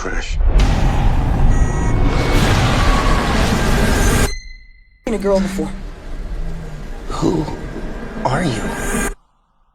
crash. Seen a girl before. Who are you?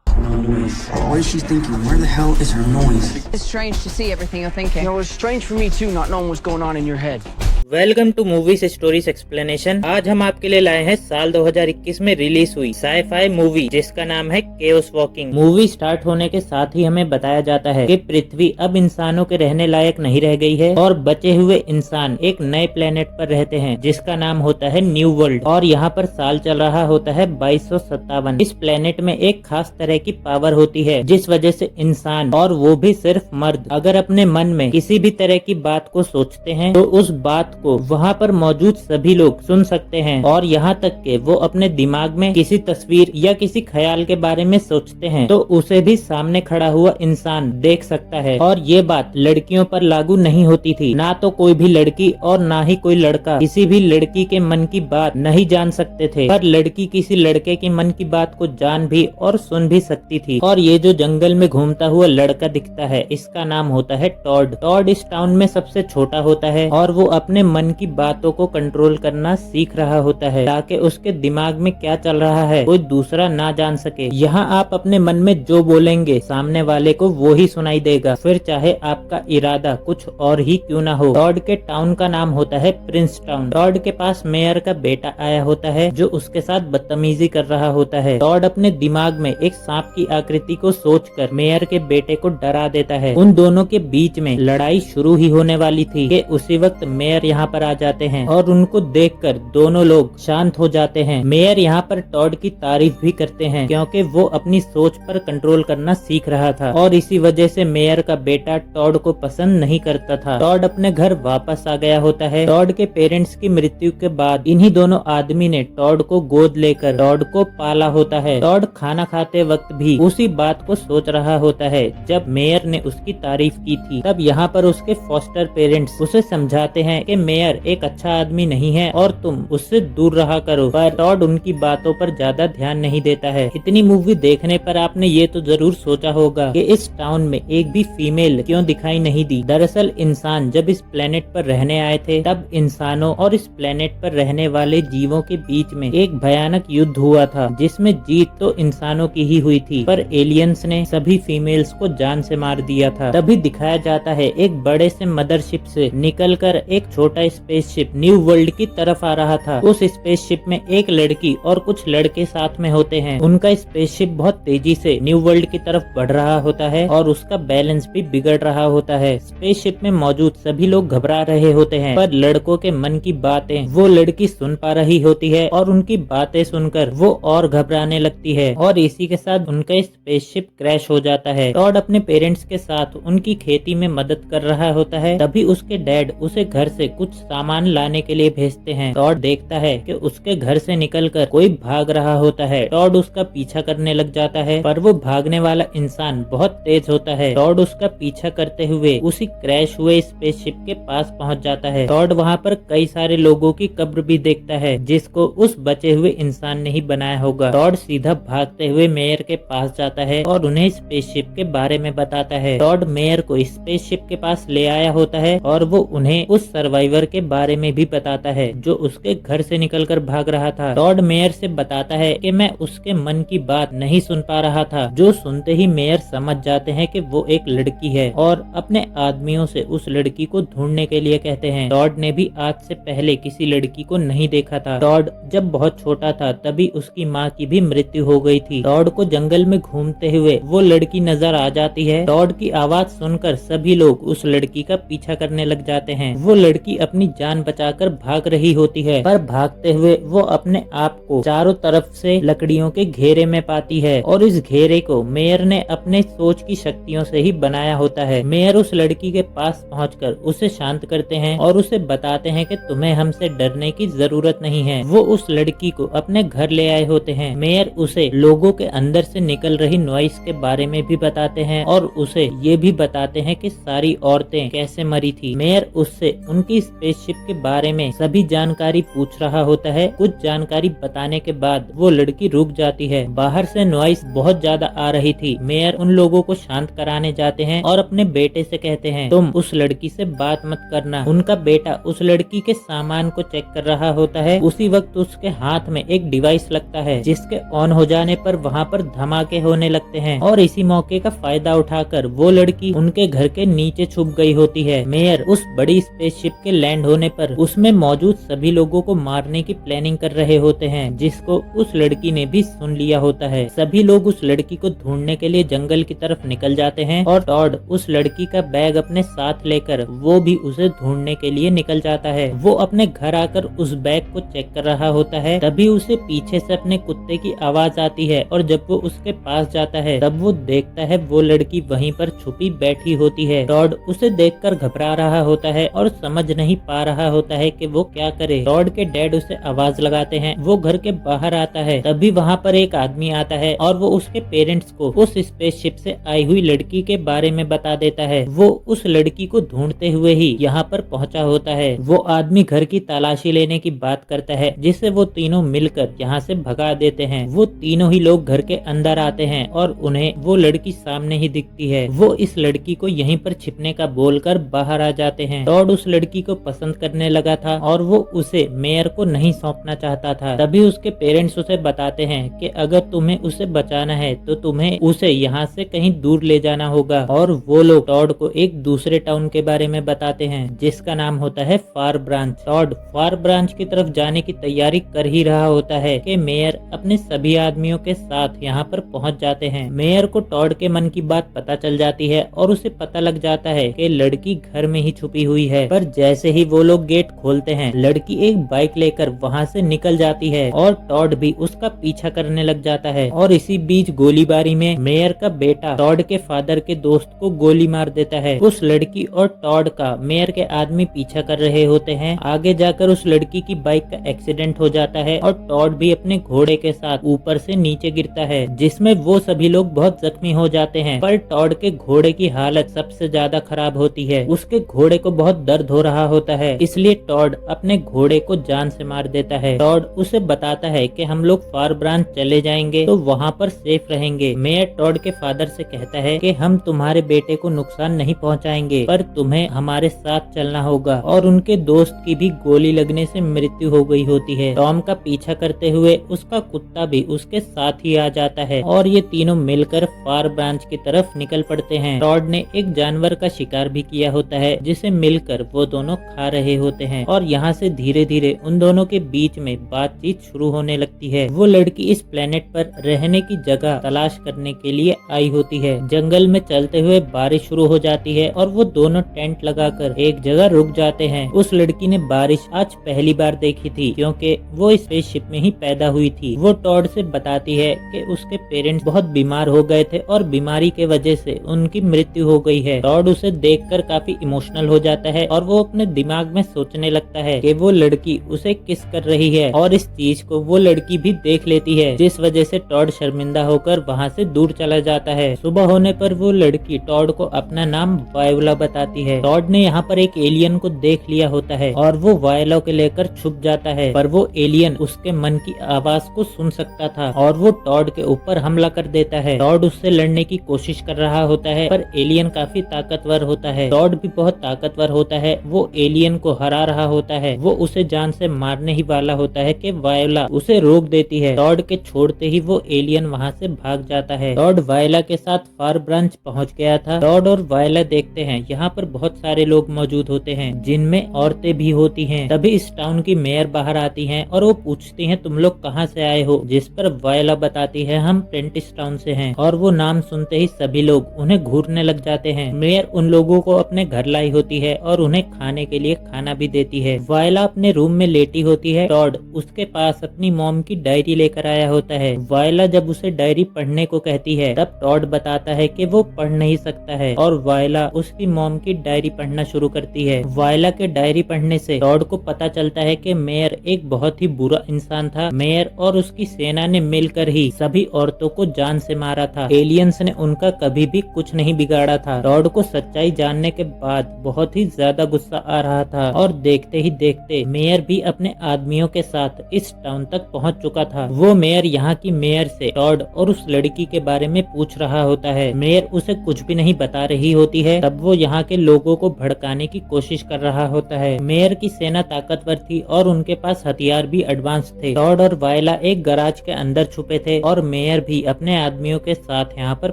No noise. What is she thinking? Where the hell is her noise? It's strange to see everything you're thinking. You know, it's strange for me too, not knowing what's going on in your head. Welcome to movies stories explanation. आज हम आपके लिए लाए हैं साल 2021 में release हुई sci-fi movie जिसका नाम है केओस वॉकिंग। मूवी स्टार्ट होने के साथ ही हमें बताया जाता है कि पृथ्वी अब इंसानों के रहने लायक नहीं रह गई है और बचे हुए इंसान एक नए प्लेनेट पर रहते हैं जिसका नाम होता है न्यू वर्ल्ड और यहाँ पर साल चल रहा होता है 2257। इस प्लेनेट में एक खास तरह की पावर होती है जिस वजह से इंसान और वो भी सिर्फ मर्द अगर अपने मन में किसी भी तरह की बात को सोचते हैं तो उस बात को वहाँ पर मौजूद सभी लोग सुन सकते हैं और यहाँ तक के वो अपने दिमाग में किसी तस्वीर या किसी ख्याल के बारे में सोचते हैं तो उसे भी सामने खड़ा हुआ इंसान देख सकता है। और ये बात लड़कियों पर लागू नहीं होती थी, ना तो कोई भी लड़की और ना ही कोई लड़का किसी भी लड़की के मन की बात नहीं जान सकते थे, पर लड़की किसी लड़के के मन की बात को जान भी और सुन भी सकती थी। और ये जो जंगल में घूमता हुआ लड़का दिखता है इसका नाम होता है टॉड। टॉड इस टाउन में सबसे छोटा होता है और वो अपने मन की बातों को कंट्रोल करना सीख रहा होता है ताकि उसके दिमाग में क्या चल रहा है कोई दूसरा ना जान सके। यहाँ आप अपने मन में जो बोलेंगे सामने वाले को वो ही सुनाई देगा, फिर चाहे आपका इरादा कुछ और ही क्यों ना हो। टॉड के टाउन का नाम होता है प्रिंस टाउन। टॉड के पास मेयर का बेटा आया होता है जो उसके साथ बदतमीजी कर रहा होता है। टॉड अपने दिमाग में एक सांप की आकृति को सोचकर मेयर के बेटे को डरा देता है। उन दोनों के बीच में लड़ाई शुरू ही होने वाली थी कि उसी वक्त मेयर यहाँ पर आ जाते हैं और उनको देखकर दोनों लोग शांत हो जाते हैं। मेयर यहाँ पर टॉड की तारीफ भी करते हैं क्योंकि वो अपनी सोच पर कंट्रोल करना सीख रहा था और इसी वजह से मेयर का बेटा टॉड को पसंद नहीं करता था। टॉड अपने घर वापस आ गया होता है। टॉड के पेरेंट्स की मृत्यु के बाद इन्हीं दोनों आदमी ने टॉड को गोद लेकर टॉड को पाला होता है। टॉड खाना खाते वक्त भी उसी बात को सोच रहा होता है जब मेयर ने उसकी तारीफ की थी। तब यहाँ पर उसके फॉस्टर पेरेंट्स उसे समझाते हैं कि मेयर एक अच्छा आदमी नहीं है और तुम उससे दूर रहा करो, पर टॉड उनकी बातों पर ज्यादा ध्यान नहीं देता है। इतनी मूवी देखने पर आपने ये तो जरूर सोचा होगा कि इस टाउन में एक भी फीमेल क्यों दिखाई नहीं दी। दरअसल इंसान जब इस प्लेनेट पर रहने आए थे तब इंसानों और इस प्लेनेट पर रहने वाले जीवों के बीच में एक भयानक युद्ध हुआ था जिसमें जीत तो इंसानों की ही हुई थी, पर एलियंस ने सभी फीमेल्स को जान से मार दिया था। तभी दिखाया जाता है एक बड़े से मदरशिप से निकलकर एक छोटा स्पेसशिप न्यू वर्ल्ड की तरफ आ रहा था। उस स्पेसशिप में एक लड़की और कुछ लड़के साथ में होते हैं। उनका स्पेसशिप बहुत तेजी से न्यू वर्ल्ड की तरफ बढ़ रहा होता है और उसका बैलेंस भी बिगड़ रहा होता है। स्पेसशिप में मौजूद सभी लोग घबरा रहे होते हैं, पर लड़कों के मन की बातें वो लड़की सुन पा रही होती है और उनकी बातें सुनकर वो और घबराने लगती है और इसी के साथ उनका स्पेसशिप क्रैश हो जाता है। टॉड अपने पेरेंट्स के साथ उनकी खेती में मदद कर रहा होता है। तभी उसके डैड उसे घर से कुछ सामान लाने के लिए भेजते हैं। टॉड देखता है कि उसके घर से निकलकर कोई भाग रहा होता है। टॉड उसका पीछा करने लग जाता है, पर वो भागने वाला इंसान बहुत तेज होता है। टॉड उसका पीछा करते हुए उसी क्रैश हुए स्पेसशिप के पास पहुंच जाता है। टॉड वहां पर कई सारे लोगों की कब्र भी देखता है जिसको उस बचे हुए इंसान ने ही बनाया होगा। टॉड सीधा भागते हुए मेयर के पास जाता है और उन्हें स्पेसशिप के बारे में बताता है। टॉड मेयर को स्पेसशिप के पास ले आया होता है और वो उन्हें उस सर्वाइवर के बारे में भी बताता है जो उसके घर से निकलकर भाग रहा था। टॉड मेयर से बताता है कि मैं उसके मन की बात नहीं सुन पा रहा था, जो सुनते ही मेयर समझ जाते हैं कि वो एक लड़की है और अपने आदमियों से उस लड़की को ढूंढने के लिए कहते हैं। टॉड ने भी आज से पहले किसी लड़की को नहीं देखा था। टॉड जब बहुत छोटा था तभी उसकी माँ की भी मृत्यु हो गई थी। टॉड को जंगल में घूमते हुए वो लड़की नजर आ जाती है। टॉड की आवाज सुनकर सभी लोग उस लड़की का पीछा करने लग जाते हैं। वो लड़की अपनी जान बचाकर भाग रही होती है, पर भागते हुए वो अपने आप को चारों तरफ से लकड़ियों के घेरे में पाती है और इस घेरे को मेयर ने अपने सोच की शक्तियों से ही बनाया होता है। मेयर उस लड़की के पास पहुंचकर उसे शांत करते हैं और उसे बताते हैं कि तुम्हें हमसे डरने की जरूरत नहीं है। वो उस लड़की को अपने घर ले आए होते हैं। मेयर उसे लोगों के अंदर से निकल रही नॉइस के बारे में भी बताते हैं और उसे ये भी बताते हैं कि सारी औरतें कैसे मरी थी। मेयर उससे उनकी स्पेसशिप के बारे में सभी जानकारी पूछ रहा होता है। कुछ जानकारी बताने के बाद वो लड़की रुक जाती है। बाहर से नॉइस बहुत ज्यादा आ रही थी। मेयर उन लोगों को शांत कराने जाते हैं और अपने बेटे से कहते हैं तुम उस लड़की से बात मत करना। उनका बेटा उस लड़की के सामान को चेक कर रहा होता है। उसी वक्त उसके हाथ में एक डिवाइस लगता है जिसके ऑन हो जाने पर वहाँ पर धमाके होने लगते हैं और इसी मौके का फायदा उठाकर वो लड़की उनके घर के नीचे छुप गई होती है। मेयर उस बड़ी स्पेसशिप के लैंड होने पर उसमें मौजूद सभी लोगों को मारने की प्लानिंग कर रहे होते हैं, जिसको उस लड़की ने भी सुन लिया होता है। सभी लोग उस लड़की को ढूंढने के लिए जंगल की तरफ निकल जाते हैं और टॉड उस लड़की का बैग अपने साथ लेकर वो भी उसे ढूंढने के लिए निकल जाता है। वो अपने घर आकर उस बैग को चेक कर रहा होता है, तभी उसे पीछे से अपने कुत्ते की आवाज आती है और जब वो उसके पास जाता है तब वो देखता है वो लड़की वहीं पर छुपी बैठी होती है। टॉड उसे देखकर घबरा रहा होता है और समझ नहीं पा रहा होता है कि वो क्या करे। टॉड के डैड उसे आवाज लगाते हैं। वो घर के बाहर आता है, तभी वहाँ पर एक आदमी आता है और वो उसके पेरेंट्स को उस स्पेसशिप से आई हुई लड़की के बारे में बता देता है। वो उस लड़की को ढूंढते हुए ही यहाँ पर पहुँचा होता है। वो आदमी घर की तलाशी लेने की बात करता है, जिससे वो तीनों मिलकर यहाँ से भगा देते हैं। वो तीनों ही लोग घर के अंदर आते हैं और उन्हें वो लड़की सामने ही दिखती है। वो इस लड़की को यहीं पर छिपने का बोलकर बाहर आ जाते हैं। टॉड उस लड़की को पसंद करने लगा था और वो उसे मेयर को नहीं सौंपना चाहता था। तभी उसके पेरेंट्स उसे बताते हैं कि अगर तुम्हें उसे बचाना है तो तुम्हें उसे यहाँ से कहीं दूर ले जाना होगा। और वो लोग टॉड को एक दूसरे टाउन के बारे में बताते हैं जिसका नाम होता है फार ब्रांच। टॉड फार ब्रांच की तरफ जाने की तैयारी कर ही रहा होता है कि मेयर अपने सभी आदमियों के साथ यहाँ पर पहुँच जाते हैं। मेयर को टॉड के मन की बात पता चल जाती है और उसे पता लग जाता है कि लड़की घर में ही छुपी हुई है। पर जैसे ही वो लोग गेट खोलते हैं, लड़की एक बाइक लेकर वहाँ से निकल जाती है और टॉड भी उसका पीछा करने लग जाता है। और इसी बीच गोलीबारी में मेयर का बेटा टॉड के फादर के दोस्त को गोली मार देता है। उस लड़की और टॉड का मेयर के आदमी पीछा कर रहे होते हैं। आगे जाकर उस लड़की की बाइक का एक्सीडेंट हो जाता है और टॉड भी अपने घोड़े के साथ ऊपर से नीचे गिरता है, जिसमें वो सभी लोग बहुत जख्मी हो जाते हैं। पर टॉड के घोड़े की हालत सबसे ज्यादा खराब होती है। उसके घोड़े को बहुत दर्द हो रहा होता है, इसलिए टॉड अपने घोड़े को जान से मार देता है। टॉड उसे बताता है कि हम लोग फार ब्रांच चले जाएंगे तो वहाँ पर सेफ रहेंगे। मेयर टॉड के फादर से कहता है कि हम तुम्हारे बेटे को नुकसान नहीं पहुँचाएंगे, पर तुम्हें हमारे साथ चलना होगा। और उनके दोस्त की भी गोली लगने से मृत्यु हो गई होती है। टॉम का पीछा करते हुए उसका कुत्ता भी उसके साथ ही आ जाता है और ये तीनों मिलकर फार ब्रांच की तरफ निकल पड़ते हैं। टॉड ने एक जानवर का शिकार भी किया होता है जिसे मिलकर वो दोनों खा रहे होते हैं और यहाँ से धीरे धीरे उन दोनों के बीच में बातचीत शुरू होने लगती है। वो लड़की इस प्लेनेट पर रहने की जगह तलाश करने के लिए आई होती है। जंगल में चलते हुए बारिश शुरू हो जाती है और वो दोनों टेंट लगाकर एक जगह रुक जाते हैं। उस लड़की ने बारिश आज पहली बार देखी थी क्योंकि वो स्पेसशिप में ही पैदा हुई थी। वो टॉड से बताती है कि उसके पेरेंट्स बहुत बीमार हो गए थे और बीमारी के वजह से उनकी मृत्यु हो गई है। टॉड उसे देखकर काफी इमोशनल हो जाता है और वो अपने दिमाग में सोचने लगता है कि वो लड़की उसे किस कर रही है और इस चीज को वो लड़की भी देख लेती है, जिस वजह से टॉड शर्मिंदा होकर वहाँ से दूर चला जाता है। सुबह होने पर वो लड़की टॉड को अपना नाम वायोला बताती है। टॉड ने यहाँ पर एक एलियन को देख लिया होता है और वो वायोला को लेकर छुप जाता है, पर वो एलियन उसके मन की आवाज को सुन सकता था और वो टॉड के ऊपर हमला कर देता है। टॉड उससे लड़ने की कोशिश कर रहा होता है, पर एलियन काफी ताकतवर होता है। टॉड भी बहुत ताकतवर होता है। वो एलियन को हरा रहा होता है। वो उसे जान से मारने ही वाला होता है कि वायोला उसे रोक देती है। टॉड के छोड़ते ही वो एलियन वहाँ से भाग जाता है। टॉड वायोला के साथ फार ब्रांच पहुँच गया था। टॉड और वायोला देखते हैं यहाँ पर बहुत सारे लोग मौजूद होते हैं, जिनमें औरतें भी होती हैं। तभी इस टाउन की मेयर बाहर आती हैं और वो पूछती हैं तुम लोग कहाँ से आए हो, जिस पर वायोला बताती है हम प्रेंटिस टाउन से हैं। और वो नाम सुनते ही सभी लोग उन्हें घूरने लग जाते हैं। मेयर उन लोगों को अपने घर लाई होती है और उन्हें खाने के लिए खाना भी देती है। वायोला अपने रूम में लेटी होती है। टॉड उसके पास अपनी मॉम की डायरी लेकर आया होता है। वायोला जब उसे डायरी पढ़ने को कहती है तब टॉड बताता है कि वो पढ़ नहीं सकता है और वायोला उसकी मॉम की डायरी पढ़ना शुरू करती है। वायोला के डायरी पढ़ने से टॉड को पता चलता है कि मेयर एक बहुत ही बुरा इंसान था। मेयर और उसकी सेना ने मिलकर ही सभी औरतों को जान से मारा था। एलियंस ने उनका कभी भी कुछ नहीं बिगाड़ा था। टॉड को सच्चाई जानने के बाद बहुत ही ज्यादा गुस्सा आ पा रहा था और देखते ही देखते मेयर भी अपने आदमियों के साथ इस टाउन तक पहुंच चुका था। वो मेयर यहाँ की मेयर से टॉड और उस लड़की के बारे में पूछ रहा होता है। मेयर उसे कुछ भी नहीं बता रही होती है। तब वो यहाँ के लोगों को भड़काने की कोशिश कर रहा होता है। मेयर की सेना ताकतवर थी और उनके पास हथियार भी एडवांस थे। टॉड और वायला एक गराज के अंदर छुपे थे और मेयर भी अपने आदमियों के साथ यहाँ पर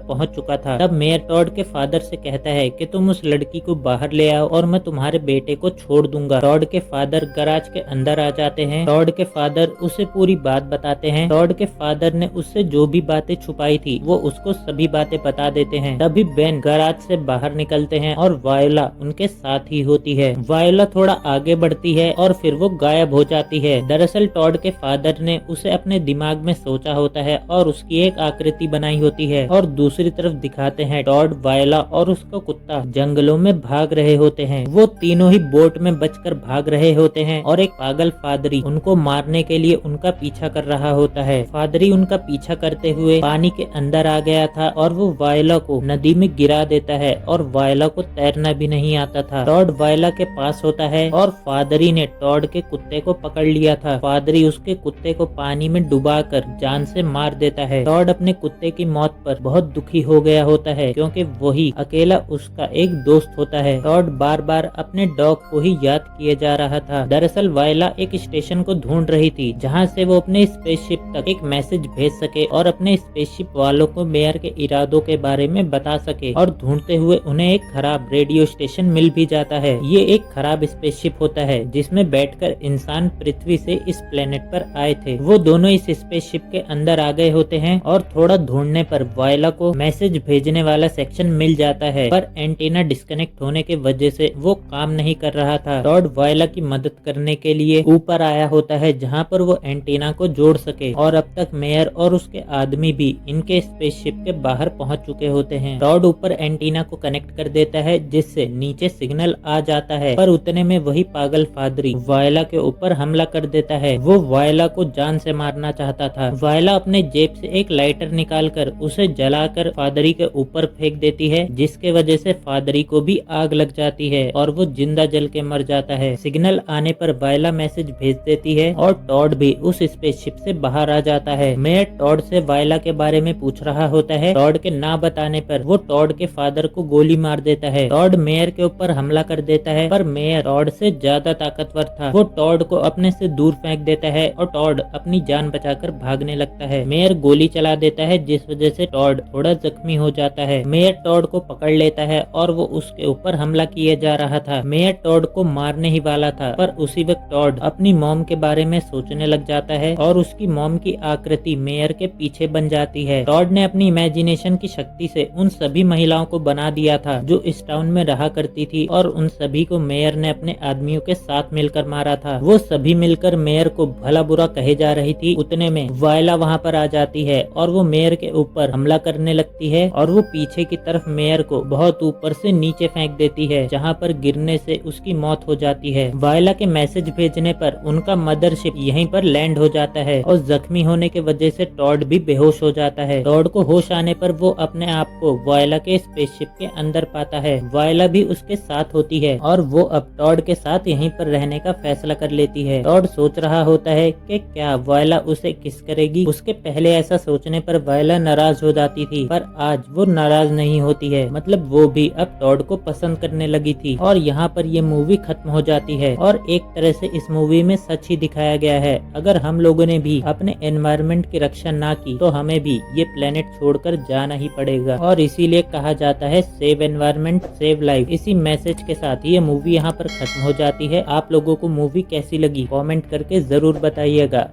पहुँच चुका था। तब मेयर टॉड के फादर से कहता है कि तुम उस लड़की को बाहर ले आओ और मैं तुम्हारे बेटे को छोड़ दूंगा। टॉड के फादर गराज के अंदर आ जाते हैं। टॉड के फादर उसे पूरी बात बताते हैं। टॉड के फादर ने उससे जो भी बातें छुपाई थी वो उसको सभी बातें बता देते हैं। तभी बेन गराज से बाहर निकलते हैं और वायोला उनके साथ ही होती है। वायोला थोड़ा आगे बढ़ती है और फिर वो गायब हो जाती है। दरअसल टॉड के फादर ने उसे अपने दिमाग में सोचा होता है और उसकी एक आकृति बनाई होती है और दूसरी तरफ दिखाते हैं टॉड, वायोला और उसका कुत्ता जंगलों में भाग रहे होते हैं। वो तीनों ही बोट में बचकर भाग रहे होते हैं और एक पागल फादरी उनको मारने के लिए उनका पीछा कर रहा होता है। फादरी उनका पीछा करते हुए पानी के अंदर आ गया था और वो वायोला को नदी में गिरा देता है और वायोला को तैरना भी नहीं आता था। टॉड वायोला के पास होता है और फादरी ने टॉड के कुत्ते को पकड़ लिया था। फादरी उसके कुत्ते को पानी में डुबाकर जान से मार देता है। टॉड अपने कुत्ते की मौत पर बहुत दुखी हो गया होता है क्योंकि वही अकेला उसका एक दोस्त होता है। टॉड बार बार अपने डॉग को ही याद किए जा रहा था। दरअसल वायोला एक स्टेशन को ढूंढ रही थी जहाँ से वो अपने स्पेसशिप तक एक मैसेज भेज सके और अपने स्पेसशिप वालों को मेयर के इरादों के बारे में बता सके। और ढूंढते हुए उन्हें एक खराब रेडियो स्टेशन मिल भी जाता है। ये एक खराब स्पेसशिप होता है जिसमें बैठकर इंसान पृथ्वी से इस प्लेनेट पर आए थे। वो दोनों इस स्पेसशिप के अंदर आ गए होते हैं और थोड़ा ढूंढने पर वायोला को मैसेज भेजने वाला सेक्शन मिल जाता है, पर एंटीना डिस्कनेक्ट होने की वजह से वो काम नहीं कर रहा था। टॉड वायोला की मदद करने के लिए ऊपर आया होता है जहाँ पर वो एंटीना को जोड़ सके और अब तक मेयर और उसके आदमी भी इनके स्पेसशिप के बाहर पहुंच चुके होते हैं। टॉड ऊपर एंटीना को कनेक्ट कर देता है जिससे नीचे सिग्नल आ जाता है, पर उतने में वही पागल फादरी वायोला के ऊपर हमला कर देता है। वो वायोला को जान से मारना चाहता था। वायोला अपने जेब से एक लाइटर निकालकर उसे जलाकर फादरी के ऊपर फेंक देती है जिसके वजह से फादरी को भी आग लग जाती है और वो जिंदा जल के मर जाता है। सिग्नल आने पर वायोला मैसेज भेज देती है और टॉड भी उस स्पेसशिप से बाहर आ जाता है। मेयर टॉड से वायोला के बारे में पूछ रहा होता है। टॉड के ना बताने पर वो टॉड के फादर को गोली मार देता है। टॉड मेयर के ऊपर हमला कर देता है पर मेयर टॉड से ज्यादा ताकतवर था। वो टॉड को अपने से दूर फेंक देता है और टॉड अपनी जान बचाकर भागने लगता है। मेयर गोली चला देता है जिस वजह से टॉड थोड़ा जख्मी हो जाता है। मेयर टॉड को पकड़ लेता है और वो उसके ऊपर हमला किए जा रहा था। मेयर टॉड को मारने ही वाला था पर उसी वक्त टॉड अपनी मॉम के बारे में सोचने लग जाता है और उसकी मॉम की आकृति मेयर के पीछे बन जाती है। टॉड ने अपनी इमेजिनेशन की शक्ति से उन सभी महिलाओं को बना दिया था जो इस टाउन में रहा करती थी और उन सभी को मेयर ने अपने आदमियों के साथ मिलकर मारा था। वो सभी मिलकर मेयर को भला बुरा कहे जा रही थी। उतने में वायोला वहाँ पर आ जाती है और वो मेयर के ऊपर हमला करने लगती है और वो पीछे की तरफ मेयर को बहुत ऊपर से नीचे फेंक देती है जहाँ पर गिरने से उसकी मौत हो जाती है। वायोला के मैसेज भेजने पर उनका मदरशिप यहीं पर लैंड हो जाता है और जख्मी होने की वजह से टॉड भी बेहोश हो जाता है। टॉड को होश आने पर वो अपने आप को वायोला के स्पेसशिप के अंदर पाता है। वायोला भी उसके साथ होती है और वो अब टॉड के साथ यहीं पर रहने का फैसला कर लेती है। टॉड सोच रहा होता है कि क्या वायोला उसे किस करेगी। उसके पहले ऐसा सोचने पर वायोला नाराज हो जाती थी पर आज वो नाराज नहीं होती है, मतलब वो भी अब टॉड को पसंद करने लगी थी। और यहाँ पर ये मूवी खत्म हो जाती है और एक तरह से इस मूवी में सच ही दिखाया गया है। अगर हम लोगों ने भी अपने एनवायरनमेंट की रक्षा ना की तो हमें भी ये प्लेनेट छोड़कर जाना ही पड़ेगा और इसीलिए कहा जाता है सेव एनवायरनमेंट सेव लाइफ। इसी मैसेज के साथ ये मूवी यहाँ पर खत्म हो जाती है। आप लोगों को मूवी कैसी लगी कमेंट करके जरूर बताइएगा।